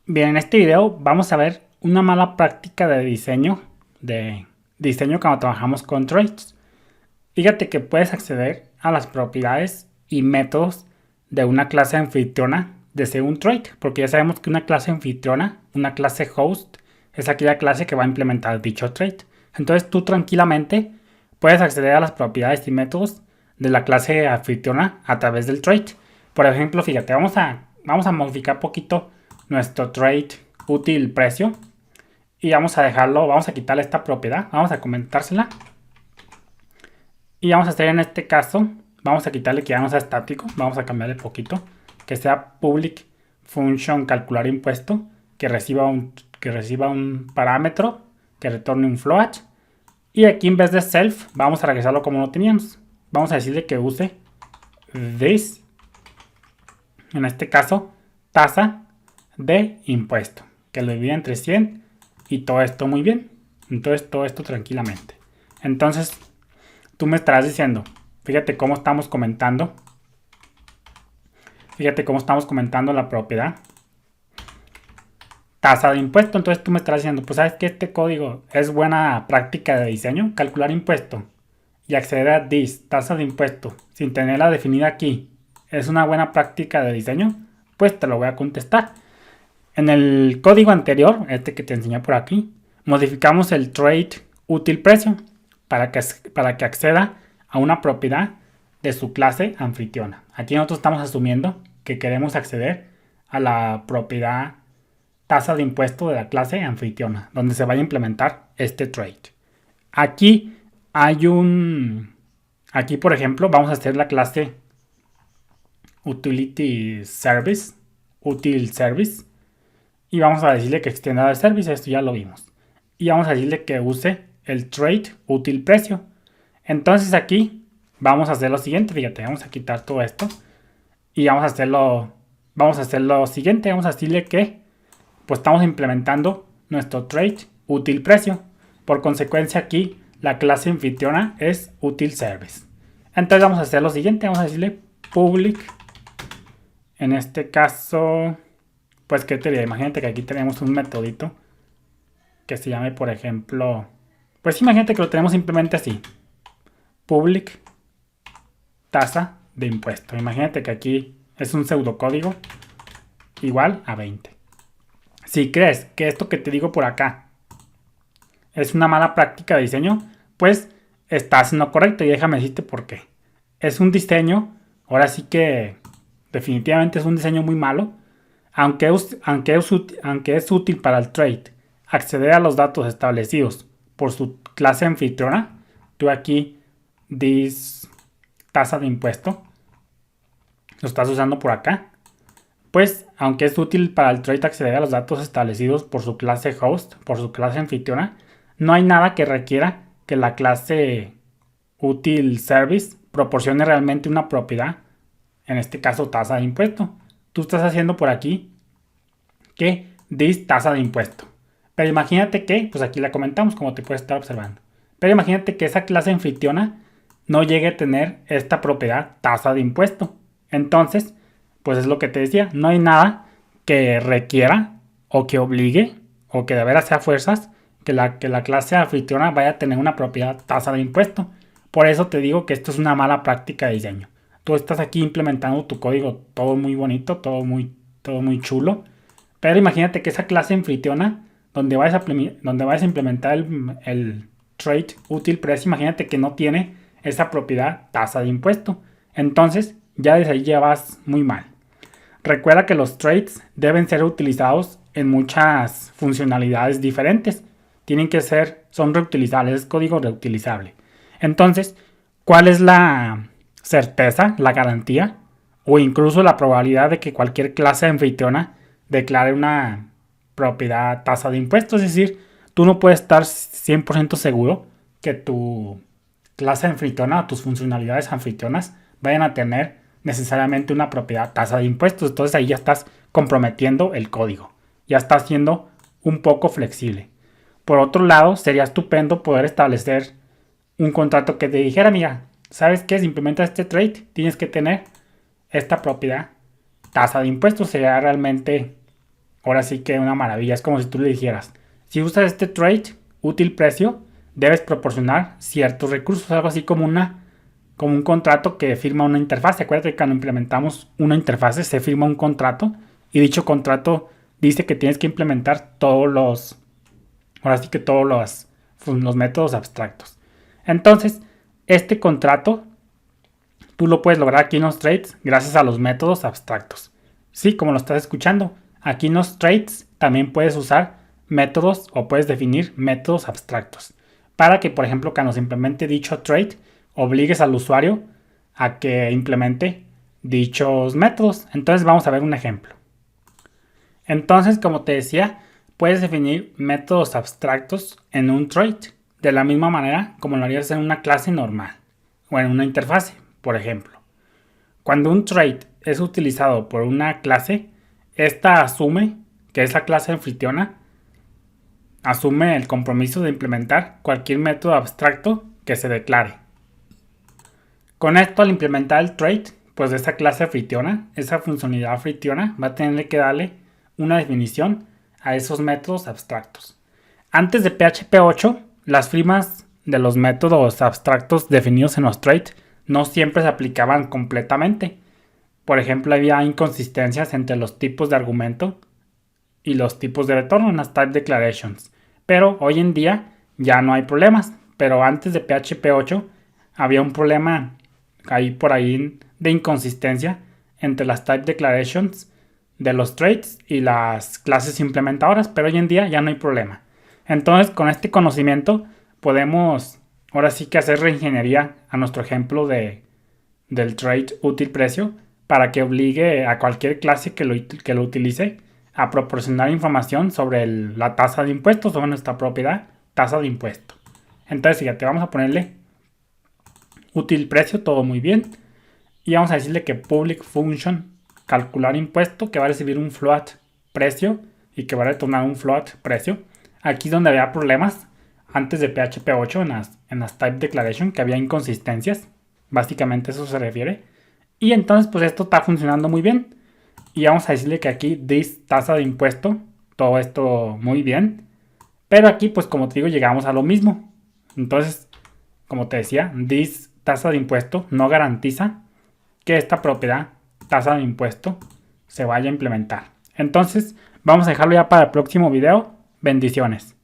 Bien, en este video vamos a ver una mala práctica de diseño cuando trabajamos con traits. Fíjate que puedes acceder a las propiedades y métodos de una clase anfitriona desde un trait, porque ya sabemos que una clase anfitriona, una clase host, es aquella clase que va a implementar dicho trait. Entonces tú tranquilamente puedes acceder a las propiedades y métodos de la clase anfitriona a través del trait. Por ejemplo, fíjate, vamos a modificar poquito nuestro trait útil precio y vamos a quitarle esta propiedad, vamos a comentársela y vamos a hacer en este caso, vamos a quitarle que ya no sea estático, vamos a cambiarle poquito, que sea public function calcular impuesto, que reciba un parámetro, que retorne un float, y aquí en vez de self vamos a regresarlo como lo teníamos, vamos a decirle que use this, en este caso tasa de impuesto, que lo divide entre 100 y todo esto muy bien. Entonces todo esto tranquilamente. Entonces tú me estarás diciendo, fíjate cómo estamos comentando la propiedad tasa de impuesto. Entonces tú me estarás diciendo, pues sabes que este código es buena práctica de diseño, calcular impuesto y acceder a this, tasa de impuesto, sin tenerla definida aquí, es una buena práctica de diseño. Pues te lo voy a contestar. En el código anterior, este que te enseñé por aquí, modificamos el trait útil precio para que acceda a una propiedad de su clase anfitriona. Aquí nosotros estamos asumiendo que queremos acceder a la propiedad tasa de impuesto de la clase anfitriona, donde se vaya a implementar este trait. Aquí por ejemplo, vamos a hacer la clase utility service, util service, y vamos a decirle que extienda el service, esto ya lo vimos. Y vamos a decirle que use el trait útil precio. Entonces aquí vamos a hacer lo siguiente, fíjate, vamos a quitar todo esto y vamos a hacer lo siguiente, vamos a decirle que pues estamos implementando nuestro trait útil precio. Por consecuencia aquí la clase anfitriona es util service. Entonces vamos a hacer lo siguiente, vamos a decirle public, en este caso, pues qué te diría, imagínate que aquí tenemos un metodito que se llame, por ejemplo, pues imagínate que lo tenemos simplemente así, public tasa de impuesto. Imagínate que aquí es un pseudocódigo igual a 20. Si crees que esto que te digo por acá es una mala práctica de diseño, pues estás en lo correcto y déjame decirte por qué. Es un diseño, ahora sí que definitivamente es un diseño muy malo, aunque es útil para el trait acceder a los datos establecidos por su clase anfitriona. Tú aquí this tasa de impuesto lo estás usando por acá. Pues aunque es útil para el trait acceder a los datos establecidos por su clase host, por su clase anfitriona, no hay nada que requiera que la clase util service proporcione realmente una propiedad, en este caso tasa de impuesto. Tú estás haciendo por aquí que this tasa de impuesto. Pero imagínate que, pues aquí la comentamos como te puedes estar observando. Pero imagínate que esa clase anfitriona no llegue a tener esta propiedad tasa de impuesto. Entonces, pues es lo que te decía, no hay nada que requiera o que obligue o que de veras sea fuerzas que la clase anfitriona vaya a tener una propiedad tasa de impuesto. Por eso te digo que esto es una mala práctica de diseño. Tú estás aquí implementando tu código todo muy bonito, todo muy chulo, pero imagínate que esa clase anfitriona donde vayas a implementar el trait útil precio, imagínate que no tiene esa propiedad tasa de impuesto. Entonces ya desde ahí ya vas muy mal. Recuerda que los traits deben ser utilizados en muchas funcionalidades diferentes. Son reutilizables, es código reutilizable. Entonces, ¿cuál es la certeza, la garantía o incluso la probabilidad de que cualquier clase anfitriona declare una propiedad tasa de impuestos? Es decir, tú no puedes estar 100% seguro que tu clase anfitriona o tus funcionalidades anfitrionas vayan a tener necesariamente una propiedad tasa de impuestos. Entonces ahí ya estás comprometiendo el código, ya está siendo un poco flexible. Por otro lado, sería estupendo poder establecer un contrato que te dijera, mira, ¿sabes qué? Si implementas este trait, tienes que tener esta propiedad tasa de impuestos. Sería realmente ahora sí que una maravilla. Es como si tú le dijeras, si usas este trade útil precio, debes proporcionar ciertos recursos, algo así como un contrato que firma una interfaz. Acuérdate que cuando implementamos una interfaz se firma un contrato y dicho contrato dice que tienes que implementar todos los métodos abstractos. Entonces, este contrato tú lo puedes lograr aquí en los trades gracias a los métodos abstractos. Sí, como lo estás escuchando, aquí en los trades también puedes usar métodos o puedes definir métodos abstractos para que, por ejemplo, cuando se implemente dicho trade, obligues al usuario a que implemente dichos métodos. Entonces vamos a ver un ejemplo. Entonces, como te decía, puedes definir métodos abstractos en un trade de la misma manera como lo harías en una clase normal o en una interfase, por ejemplo. Cuando un trade es utilizado por una clase, esta asume que esa clase anfitriona asume el compromiso de implementar cualquier método abstracto que se declare. Con esto, al implementar el trade, pues de esa clase anfitriona, esa funcionalidad anfitriona va a tener que darle una definición a esos métodos abstractos. Antes de PHP 8, las firmas de los métodos abstractos definidos en los trades no siempre se aplicaban completamente. Por ejemplo, había inconsistencias entre los tipos de argumento y los tipos de retorno en las type declarations. Pero hoy en día ya no hay problemas. Pero antes de PHP 8 había un problema por ahí de inconsistencia entre las type declarations de los trades y las clases implementadoras. Pero hoy en día ya no hay problema. Entonces, con este conocimiento podemos ahora sí que hacer reingeniería a nuestro ejemplo del trade útil precio para que obligue a cualquier clase que lo utilice a proporcionar información sobre la tasa de impuestos sobre nuestra propiedad, tasa de impuesto. Entonces, fíjate, vamos a ponerle útil precio, todo muy bien. Y vamos a decirle que public function calcular impuesto, que va a recibir un float precio y que va a retornar un float precio. Aquí es donde había problemas antes de PHP 8 en las type declaration, que había inconsistencias. Básicamente eso se refiere. Y entonces pues esto está funcionando muy bien. Y vamos a decirle que aquí this tasa de impuesto, todo esto muy bien. Pero aquí pues como te digo llegamos a lo mismo. Entonces, como te decía, this tasa de impuesto no garantiza que esta propiedad, tasa de impuesto, se vaya a implementar. Entonces, vamos a dejarlo ya para el próximo video. Bendiciones.